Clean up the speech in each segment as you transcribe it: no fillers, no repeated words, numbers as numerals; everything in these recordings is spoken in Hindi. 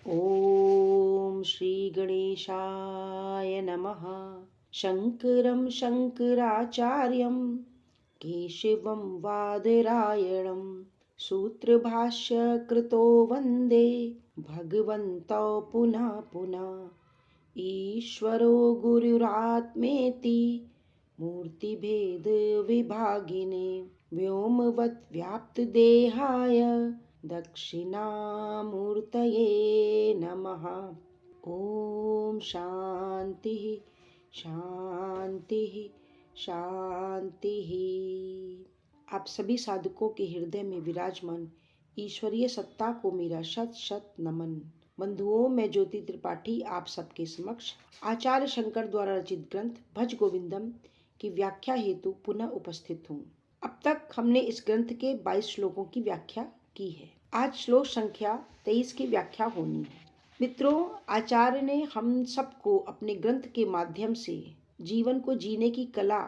ॐ श्रीगणेशाय नमः। शङ्करं शङ्कराचार्यं केशवं बादरायणं सूत्रभाष्यकृतो वन्दे भगवन्तौ पुनः पुनः। ईश्वरो गुरुरात्मेति मूर्तिभेदविभागिने व्योमवद्व्याप्तदेहाय दक्षिणामूर्तये नमः। ॐ शान्तिः शान्तिः शान्तिः। आप सभी साधकों के हृदय में विराजमान ईश्वरीय सत्ता को मेरा शत शत नमन। बंधुओं, मैं ज्योति त्रिपाठी आप सबके समक्ष आचार्य शंकर द्वारा रचित ग्रंथ भज गोविंदम की व्याख्या हेतु पुनः उपस्थित हूँ। अब तक हमने इस ग्रंथ के 22 श्लोकों की व्याख्या की है। आज श्लोक संख्या 23 की व्याख्या होनी है। मित्रों, आचार्य ने हम सबको अपने ग्रंथ के माध्यम से जीवन को जीने की कला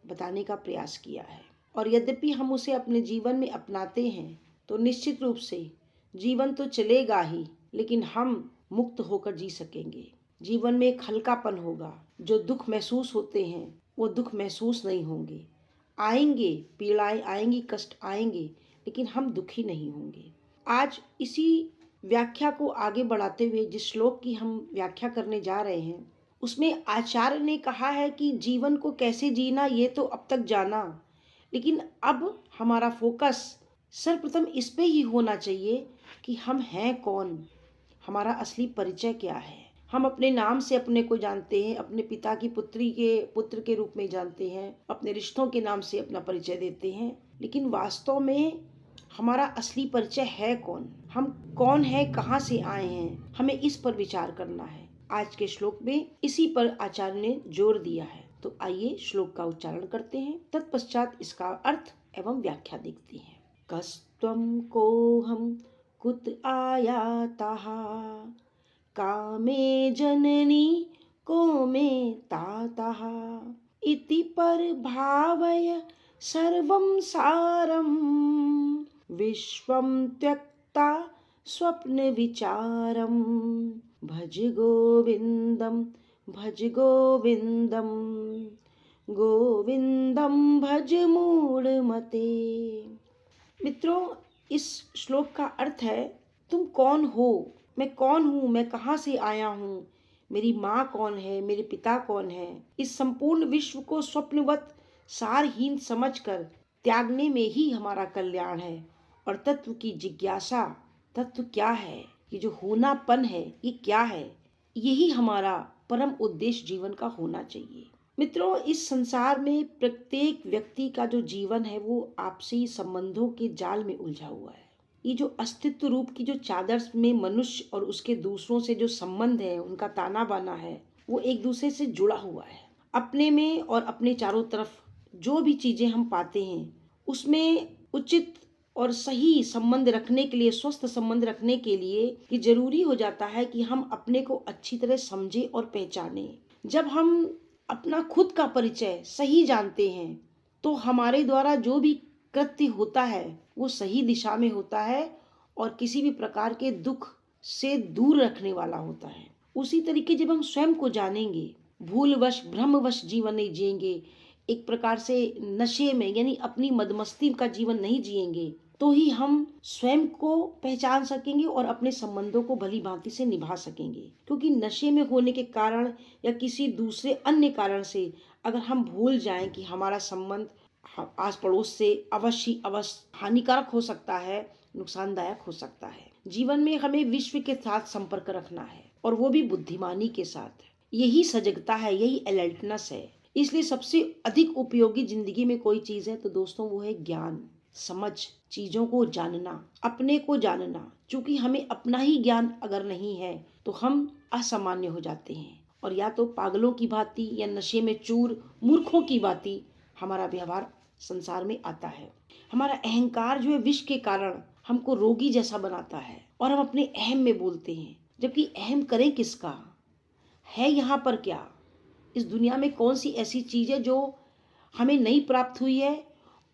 बताने का प्रयास किया है, और यद्यपि हम उसे अपने जीवन में अपनाते हैं तो निश्चित रूप से जीवन तो चलेगा ही, लेकिन हम मुक्त होकर जी सकेंगे। जीवन में एक हल्कापन होगा। जो दुख महसूस होते हैं वो दुख महसूस नहीं होंगे। आएंगे पीड़ाएं आएंगी, कष्ट आएंगे, लेकिन हम दुखी नहीं होंगे। आज इसी व्याख्या को आगे बढ़ाते हुए जिस श्लोक की हम व्याख्या करने जा रहे हैं, उसमें आचार्य ने कहा है कि जीवन को कैसे जीना ये तो अब तक जाना, लेकिन अब हमारा फोकस सर्वप्रथम इस पे ही होना चाहिए कि हम हैं कौन, हमारा असली परिचय क्या है। हम अपने नाम से अपने को जानते हैं, अपने पिता की पुत्री के पुत्र के रूप में जानते हैं, अपने रिश्तों के नाम से अपना परिचय देते हैं, लेकिन वास्तव में हमारा असली परिचय है कौन, हम कौन है, कहाँ से आए हैं, हमें इस पर विचार करना है। आज के श्लोक में इसी पर आचार्य ने जोर दिया है। तो आइए श्लोक का उच्चारण करते हैं, तत्पश्चात इसका अर्थ एवं व्याख्या देखते हैं। कस्त्वं कोऽहं कुत आयातः कामे जननी को मे तातः इति परभावय सर्वं सारं विश्वं त्यक्ता स्वप्न विचारं भज गोविंदम गोविंदम भज मूढ़मते। मित्रों, इस श्लोक का अर्थ है, तुम कौन हो, मैं कौन हूँ, मैं कहाँ से आया हूँ, मेरी माँ कौन है, मेरे पिता कौन है। इस संपूर्ण विश्व को स्वप्नवत सारहीन समझकर त्यागने में ही हमारा कल्याण है। और तत्व की जिज्ञासा, तत्व क्या है, ये जो होनापन है ये क्या है, यही हमारा परम उद्देश्य जीवन का होना चाहिए। मित्रों, इस संसार में प्रत्येक व्यक्ति का जो जीवन है वो आपसी संबंधों के जाल में उलझा हुआ है। ये जो अस्तित्व रूप की जो चादर में मनुष्य और उसके दूसरों से जो संबंध है, उनका ताना बाना है, वो एक दूसरे से जुड़ा हुआ है। अपने में और अपने चारों तरफ जो भी चीजें हम पाते हैं उसमें उचित और सही संबंध रखने के लिए, स्वस्थ संबंध रखने के लिए ये जरूरी हो जाता है कि हम अपने को अच्छी तरह समझें और पहचानें। जब हम अपना खुद का परिचय सही जानते हैं तो हमारे द्वारा जो भी कृत्य होता है वो सही दिशा में होता है और किसी भी प्रकार के दुख से दूर रखने वाला होता है। उसी तरीके जब हम स्वयं को जानेंगे, भूलवश भ्रमवश जीवन नहीं जिएंगे, एक प्रकार से नशे में यानी अपनी मदमस्ती का जीवन नहीं जिएंगे, तो ही हम स्वयं को पहचान सकेंगे और अपने संबंधों को भली भांति से निभा सकेंगे। क्योंकि नशे में होने के कारण या किसी दूसरे अन्य कारण से अगर हम भूल जाएं कि हमारा संबंध आस पड़ोस से अवश्य हानिकारक हो सकता है, नुकसानदायक हो सकता है। जीवन में हमें विश्व के साथ संपर्क रखना है, और वो भी बुद्धिमानी के साथ। यही सजगता है, यही अलर्टनेस है। इसलिए सबसे अधिक उपयोगी जिंदगी में कोई चीज है तो दोस्तों वो है ज्ञान, समझ, चीजों को जानना, अपने को जानना। क्योंकि हमें अपना ही ज्ञान अगर नहीं है तो हम असामान्य हो जाते हैं, और या तो पागलों की भांति या नशे में चूर मूर्खों की भांति हमारा व्यवहार संसार में आता है। हमारा अहंकार जो है विष के कारण हमको रोगी जैसा बनाता है, और हम अपने अहम में बोलते हैं, जबकि अहम करें किसका, है यहाँ पर क्या, इस दुनिया में कौन सी ऐसी चीज है जो हमें नहीं प्राप्त हुई है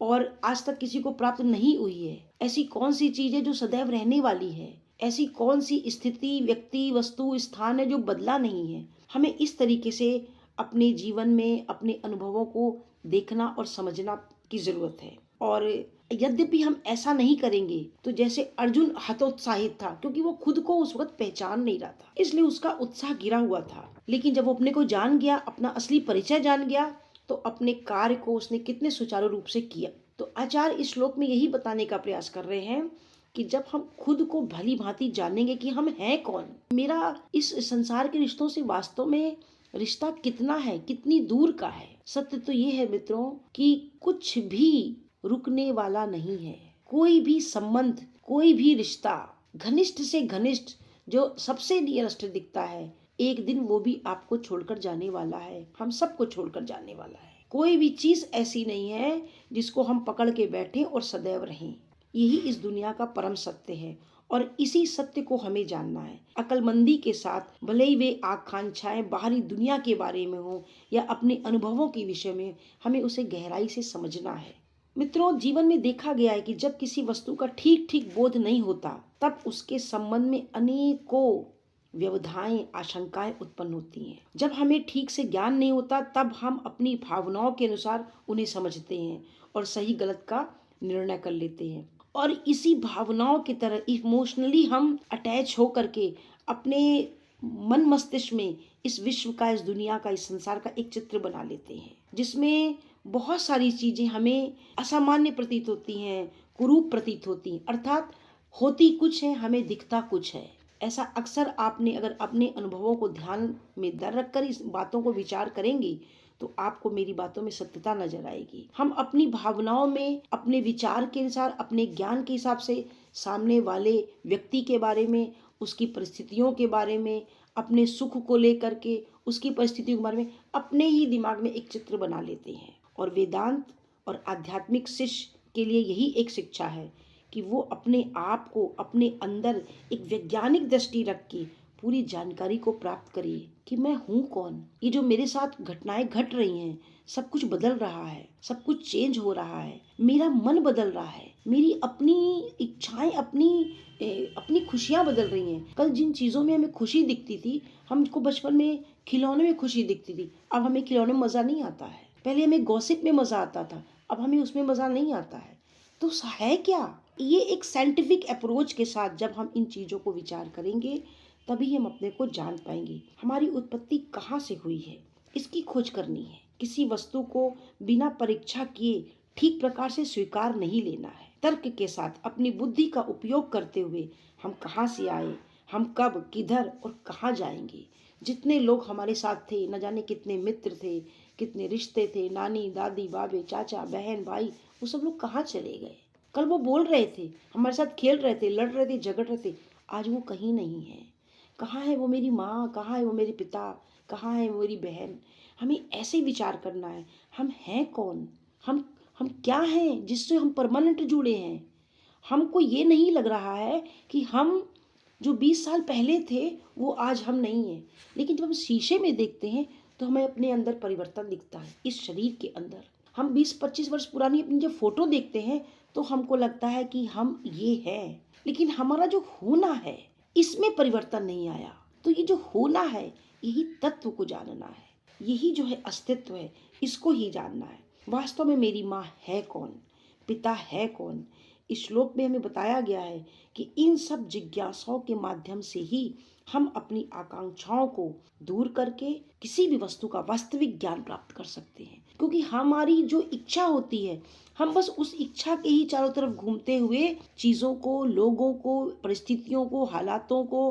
और आज तक किसी को प्राप्त नहीं हुई है। ऐसी कौन सी चीज है जो सदैव रहने वाली है। ऐसी कौन सी स्थिति, व्यक्ति, वस्तु, स्थान है जो बदला नहीं है। हमें इस तरीके से अपने जीवन में अपने अनुभवों को देखना और समझना की जरूरत है। और यद्यपि हम ऐसा नहीं करेंगे तो जैसे अर्जुन हतोत्साहित था, क्योंकि वो खुद को उस वक्त पहचान नहीं रहा था, इसलिए उसका उत्साह गिरा हुआ था। लेकिन जब वो अपने को जान गया, अपना असली परिचय जान गया, तो अपने कार्य को उसने कितने सुचारू रूप से किया। तो आचार्य इस श्लोक में यही बताने का प्रयास कर रहे हैं कि जब हम खुद को भली भांति जानेंगे कि हम हैं कौन, मेरा इस संसार के रिश्तों से वास्तव में रिश्ता कितना है, कितनी दूर का है। सत्य तो ये है मित्रों कि कुछ भी रुकने वाला नहीं है। कोई भी संबंध, कोई भी रिश्ता, घनिष्ठ से घनिष्ठ जो सबसे नियरेस्ट दिखता है, एक दिन वो भी आपको छोड़कर जाने वाला है। हम सबको छोड़कर जाने वाला है। कोई भी चीज ऐसी नहीं है जिसको हम पकड़ के बैठे और सदैव रहें। यही इस दुनिया का परम सत्य है और इसी सत्य को हमें जानना है। अक्लमंदी के साथ, भले ही वे आकांक्षाएं बाहरी दुनिया के बारे में हो या अपने अनुभवों के विषय में, हमें उसे गहराई से समझना है। मित्रों, जीवन में देखा गया है कि जब किसी वस्तु का ठीक ठीक बोध नहीं होता, तब उसके संबंध में अनेकों व्यवधाएं, आशंकाएं उत्पन्न होती हैं। जब हमें ठीक से ज्ञान नहीं होता, तब हम अपनी भावनाओं के अनुसार उन्हें समझते हैं और सही गलत का निर्णय कर लेते हैं। और इसी भावनाओं की तरह इमोशनली हम अटैच हो करके अपने मन मस्तिष्क में इस विश्व का, इस दुनिया का, इस संसार का एक चित्र बना लेते हैं, जिसमें बहुत सारी चीजें हमें असामान्य प्रतीत होती हैं, कुरूप प्रतीत होती हैं। अर्थात होती कुछ है, हमें दिखता कुछ है। ऐसा अक्सर आपने अगर अपने अनुभवों को ध्यान में दर रखकर इस बातों को विचार करेंगे तो आपको मेरी बातों में सत्यता नजर आएगी। हम अपनी भावनाओं में, अपने विचार के अनुसार, अपने ज्ञान के हिसाब से सामने वाले व्यक्ति के बारे में, उसकी परिस्थितियों के बारे में, अपने सुख को लेकर के उसकी परिस्थितियों के बारे में अपने ही दिमाग में एक चित्र बना लेते हैं। और वेदांत और आध्यात्मिक शिष्य के लिए यही एक शिक्षा है कि वो अपने आप को अपने अंदर एक वैज्ञानिक दृष्टि रख के पूरी जानकारी को प्राप्त करिए कि मैं हूँ कौन। ये जो मेरे साथ घटनाएं घट रही हैं, सब कुछ बदल रहा है, सब कुछ चेंज हो रहा है, मेरा मन बदल रहा है, मेरी अपनी इच्छाएं, अपनी खुशियां बदल रही हैं। कल जिन चीजों में हमें खुशी दिखती थी, हमको बचपन में खिलौने में खुशी दिखती थी, अब हमें खिलौने में मजा नहीं आता है। पहले हमें गॉसिप में मजा आता था, अब हमें उसमें मजा नहीं आता है। तो है क्या? ये एक साइंटिफिक अप्रोच के साथ जब हम इन चीजों को विचार करेंगे, तभी हम अपने को जान पाएंगे। हमारी उत्पत्ति कहाँ से हुई है, इसकी खोज करनी है। किसी वस्तु को बिना परीक्षा किए ठीक प्रकार से स्वीकार नहीं लेना है। तर्क के साथ अपनी बुद्धि का उपयोग करते हुए हम कहाँ से आए, हम कब, किधर और कहाँ जाएंगे। जितने लोग हमारे साथ थे, न जाने कितने मित्र थे, कितने रिश्ते थे, नानी, दादी, बाबे, चाचा, बहन, भाई, वो सब लोग कहाँ चले गए। कल वो बोल रहे थे, हमारे साथ खेल रहे थे, लड़ रहे थे, झगड़ रहे थे, आज वो कहीं नहीं है। कहाँ है वो मेरी माँ, कहाँ है वो मेरे पिता, कहाँ है वो मेरी बहन। हमें ऐसे विचार करना है, हम हैं कौन, हम क्या हैं जिससे हम परमानेंट जुड़े हैं। हमको ये नहीं लग रहा है कि हम जो 20 साल पहले थे वो आज हम नहीं हैं। लेकिन जब हम शीशे में देखते हैं तो हमें अपने अंदर परिवर्तन दिखता है। इस शरीर के अंदर हम 20-25 वर्ष पुरानी अपनी जब फोटो देखते हैं तो हमको लगता है कि हम ये हैं, लेकिन हमारा जो होना है इसमें परिवर्तन नहीं आया। तो ये जो होना है, यही तत्व को जानना है, यही जो है अस्तित्व है, इसको ही जानना है। वास्तव में मेरी माँ है कौन, पिता है कौन। इस श्लोक में हमें बताया गया है कि इन सब जिज्ञासाओं के माध्यम से ही हम अपनी आकांक्षाओं को दूर करके किसी भी वस्तु का वास्तविक ज्ञान प्राप्त कर सकते हैं। क्योंकि हमारी जो इच्छा होती है, हम बस उस इच्छा के ही चारों तरफ घूमते हुए चीजों को, लोगों को, परिस्थितियों को, हालातों को,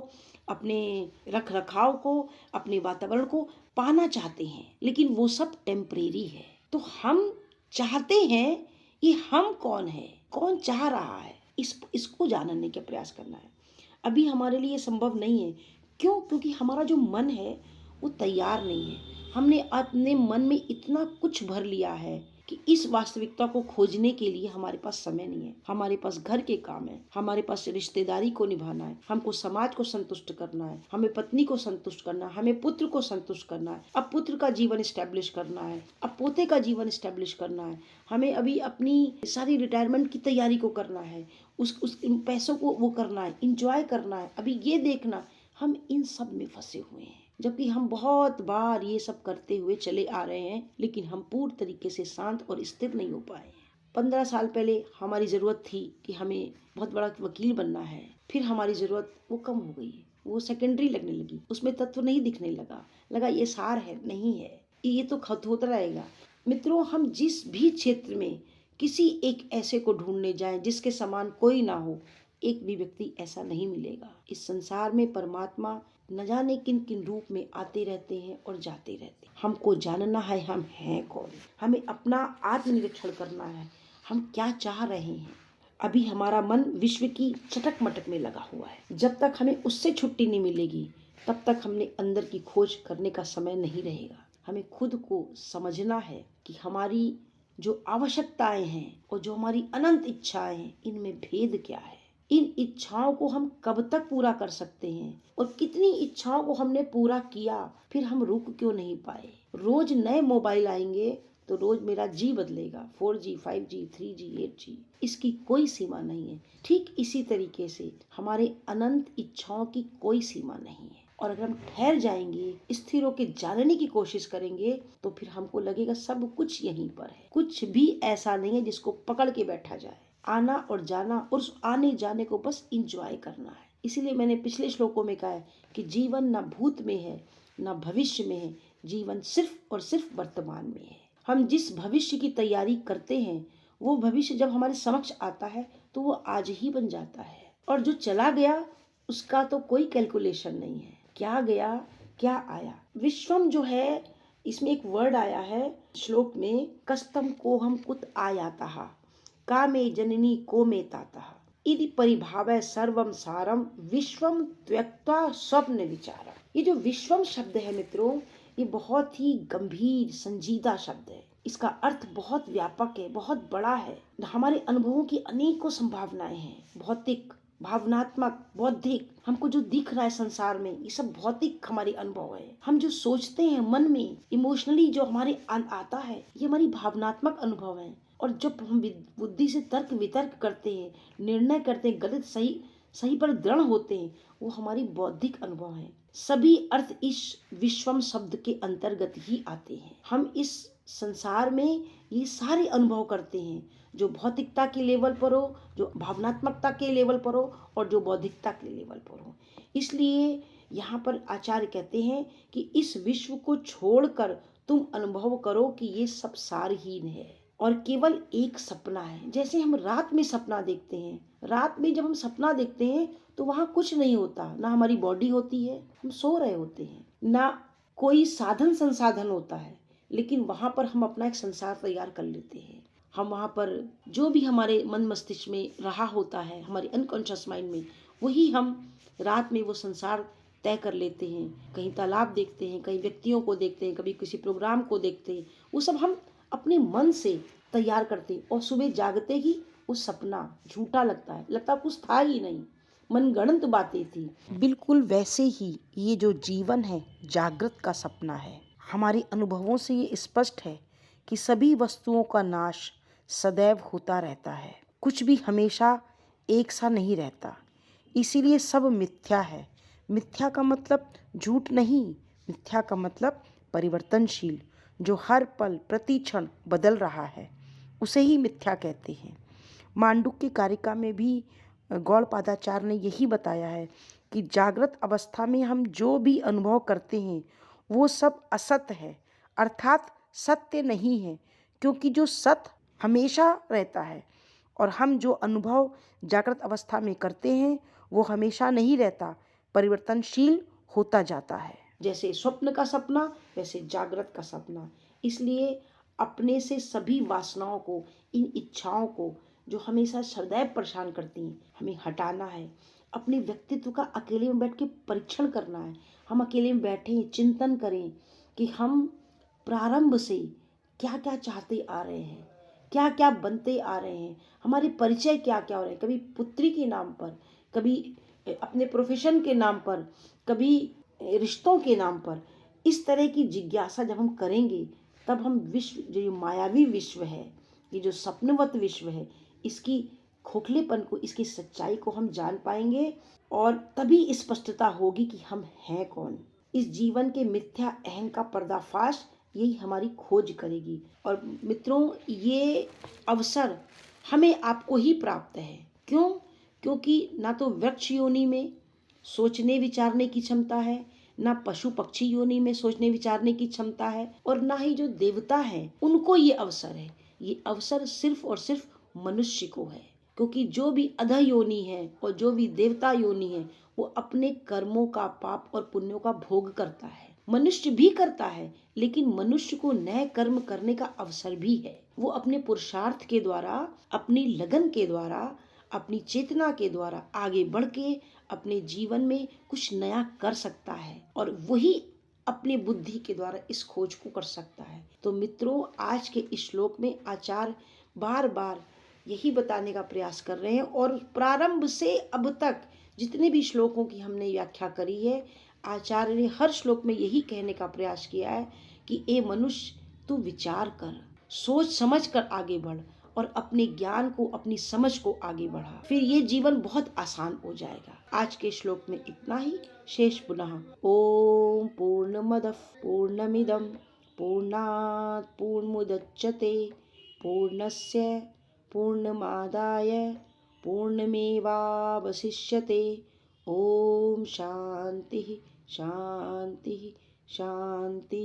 अपने रख रखाव को, अपने वातावरण को पाना चाहते हैं, लेकिन वो सब टेम्परेरी है। तो हम चाहते हैं, ये हम कौन है, कौन चाह रहा है, इसको जानने का प्रयास करना है। अभी हमारे लिए संभव नहीं है। क्यों? क्योंकि हमारा जो मन है वो तैयार नहीं है। हमने अपने मन में इतना कुछ भर लिया है कि इस वास्तविकता को खोजने के लिए हमारे पास समय नहीं है, हमारे पास घर के काम है, हमारे पास रिश्तेदारी को निभाना है, हमको समाज को संतुष्ट करना है, हमें पत्नी को संतुष्ट करना है, हमें पुत्र को संतुष्ट करना है, अब पुत्र का जीवन स्टैब्लिश करना है, अब पोते का जीवन स्टैब्लिश करना है, हमें अभी अपनी सारी रिटायरमेंट की तैयारी को करना है, उस पैसों को वो करना है, इंजॉय करना है, अभी ये देखना। हम इन सब में फंसे हुए हैं, जबकि हम बहुत बार ये सब करते हुए चले आ रहे हैं, लेकिन हम पूर्ण तरीके से शांत और स्थिर नहीं हो पाए। 15 साल पहले हमारी ज़रूरत थी कि हमें बहुत बड़ा वकील बनना है, फिर हमारी ज़रूरत वो कम हो गई, वो सेकेंडरी लगने लगी, उसमें तत्व नहीं दिखने लगा ये सार है, नहीं है, ये तो खत होता रहेगा। मित्रों, हम जिस भी क्षेत्र में किसी एक ऐसे को ढूंढने जाएं जिसके समान कोई ना हो, एक भी व्यक्ति ऐसा नहीं मिलेगा। इस संसार में परमात्मा न जाने किन किन रूप में आते रहते हैं और जाते रहते हैं। हमको जानना है हम हैं कौन, हमें अपना आत्मनिरीक्षण करना है, हम क्या चाह रहे हैं। अभी हमारा मन विश्व की चटक मटक में लगा हुआ है, जब तक हमें उससे छुट्टी नहीं मिलेगी तब तक हमने अंदर की खोज करने का समय नहीं रहेगा। हमें खुद को समझना है कि हमारी जो आवश्यकताएं हैं और जो हमारी अनंत इच्छाएं हैं, इनमें भेद क्या है, इन इच्छाओं को हम कब तक पूरा कर सकते हैं और कितनी इच्छाओं को हमने पूरा किया, फिर हम रुक क्यों नहीं पाए। रोज नए मोबाइल आएंगे तो रोज मेरा जी बदलेगा, 4G 5G 3G 8G, इसकी कोई सीमा नहीं है। ठीक इसी तरीके से हमारे अनंत इच्छाओं की कोई सीमा नहीं है, और अगर हम ठहर जाएंगे, स्थिर होकर जानने की कोशिश करेंगे, तो फिर हमको लगेगा सब कुछ यहीं पर है, कुछ भी ऐसा नहीं है जिसको पकड़ के बैठा जाए। आना और जाना और उस आने जाने को बस इंजॉय करना है। इसीलिए मैंने पिछले श्लोकों में कहा है कि जीवन न भूत में है न भविष्य में है, जीवन सिर्फ और सिर्फ वर्तमान में है। हम जिस भविष्य की तैयारी करते हैं वो भविष्य जब हमारे समक्ष आता है तो वो आज ही बन जाता है, और जो चला गया उसका तो कोई कैलकुलेशन नहीं है, क्या गया क्या आया। विश्वम जो है, इसमें एक वर्ड आया है श्लोक में, कस्तम कोहम कुत आयातः कामे जननी को में तातः इति परिभावः सर्वम सारम विश्वम त्यक्त्वा स्वप्न विचारम। ये जो विश्वम शब्द है मित्रों, ये बहुत ही गंभीर संजीदा शब्द है। इसका अर्थ बहुत व्यापक है, बहुत बड़ा है। हमारे अनुभवों की अनेकों संभावनाएं हैं, भौतिक, भावनात्मक, बौद्धिक। हमको जो दिख रहा है संसार में, ये सब भौतिक हमारे अनुभव है। हम जो सोचते हैं मन में, इमोशनली जो हमारे आता है, ये हमारी भावनात्मक अनुभव है। और जब हम बुद्धि से तर्क वितर्क करते हैं, निर्णय करते हैं, गलत सही पर दृढ़ होते हैं, वो हमारी बौद्धिक अनुभव है। सभी अर्थ इस विश्वम शब्द के अंतर्गत ही आते हैं। हम इस संसार में ये सारे अनुभव करते हैं, जो भौतिकता के लेवल पर हो, जो भावनात्मकता के लेवल पर हो, और जो बौद्धिकता के लेवल पर हो। इसलिए यहाँ पर आचार्य कहते हैं कि इस विश्व को छोड़कर तुम अनुभव करो कि ये सब सारहीन है और केवल एक सपना है। जैसे हम रात में सपना देखते हैं, रात में जब हम सपना देखते हैं तो वहाँ कुछ नहीं होता, ना हमारी बॉडी होती है, हम सो रहे होते हैं, ना कोई साधन संसाधन होता है, लेकिन वहाँ पर हम अपना एक संसार तैयार कर लेते हैं। हम वहाँ पर जो भी हमारे मन मस्तिष्क में रहा होता है, हमारे अनकॉन्शियस माइंड में, वही हम रात में वो संसार तय कर लेते हैं। कहीं तालाब देखते हैं, कहीं व्यक्तियों को देखते हैं, कभी किसी प्रोग्राम को देखते हैं, वो सब हम अपने मन से तैयार करते हैं, और सुबह जागते ही वो सपना झूठा लगता है, लगता कुछ था ही नहीं, मनगढ़ंत बातें थी। बिल्कुल वैसे ही ये जो जीवन है जागृत का सपना है। हमारे अनुभवों से ये स्पष्ट है कि सभी वस्तुओं का नाश सदैव होता रहता है, कुछ भी हमेशा एक सा नहीं रहता, इसीलिए सब मिथ्या है। मिथ्या का मतलब झूठ नहीं, मिथ्या का मतलब परिवर्तनशील, जो हर पल प्रति क्षण बदल रहा है, उसे ही मिथ्या कहते हैं। मांडुक्य कारिका में भी गौड़पादाचार्य ने यही बताया है कि जागृत अवस्था में हम जो भी अनुभव करते हैं वो सब असत है, अर्थात सत्य नहीं है, क्योंकि जो सत्य हमेशा रहता है, और हम जो अनुभव जागृत अवस्था में करते हैं वो हमेशा नहीं रहता, परिवर्तनशील होता जाता है। जैसे स्वप्न का सपना, वैसे जागृत का सपना। इसलिए अपने से सभी वासनाओं को, इन इच्छाओं को जो हमेशा सदैव परेशान करती हैं, हमें हटाना है। अपने व्यक्तित्व का अकेले में बैठ के परीक्षण करना है। हम अकेले में बैठें, चिंतन करें कि हम प्रारंभ से क्या क्या चाहते आ रहे हैं, क्या क्या बनते आ रहे हैं, हमारे परिचय क्या क्या हो रहे हैं, कभी पुत्री के नाम पर, कभी अपने प्रोफेशन के नाम पर, कभी रिश्तों के नाम पर। इस तरह की जिज्ञासा जब हम करेंगे तब हम विश्व, जो ये मायावी विश्व है, ये जो सपनवत विश्व है, इसकी खोखलेपन को, इसकी सच्चाई को हम जान पाएंगे और तभी स्पष्टता होगी कि हम हैं कौन। इस जीवन के मिथ्या अहं का पर्दाफाश यही हमारी खोज करेगी। और मित्रों, ये अवसर हमें आपको ही प्राप्त है। क्यों? क्योंकि ना तो वृक्ष योनि में सोचने विचारने की क्षमता है, ना पशु पक्षी योनि में सोचने विचारने की क्षमता है, और ना ही जो देवता हैं उनको ये अवसर है। ये अवसर सिर्फ और सिर्फ मनुष्य को है, क्योंकि जो भी अधः योनि है और जो भी देवता योनि है वो अपने कर्मों का, पाप और पुण्यों का भोग करता है। मनुष्य भी करता है, लेकिन मनुष्य को नए कर्म करने का अवसर भी है। वो अपने पुरुषार्थ के द्वारा, अपनी लगन के द्वारा, अपनी चेतना के द्वारा आगे बढ़ के अपने जीवन में कुछ नया कर सकता है, और वही अपनी बुद्धि के द्वारा इस खोज को कर सकता है। तो मित्रों, आज के इस श्लोक में आचार्य बार बार यही बताने का प्रयास कर रहे हैं, और प्रारंभ से अब तक जितने भी श्लोकों की हमने व्याख्या करी है, आचार्य ने हर श्लोक में यही कहने का प्रयास किया है कि ए मनुष्य, तू विचार कर, सोच समझ कर आगे बढ़ और अपने ज्ञान को, अपनी समझ को आगे बढ़ा, फिर ये जीवन बहुत आसान हो जाएगा। आज के श्लोक में इतना ही। शेष पुनः ओम पूर्णमदः पूर्णमिदं पूर्णात् पूर्णमुदच्यते पूर्णस्य पूर्णमादाय पूर्णमेवावशिष्यते। ओम शांति शांति शांति।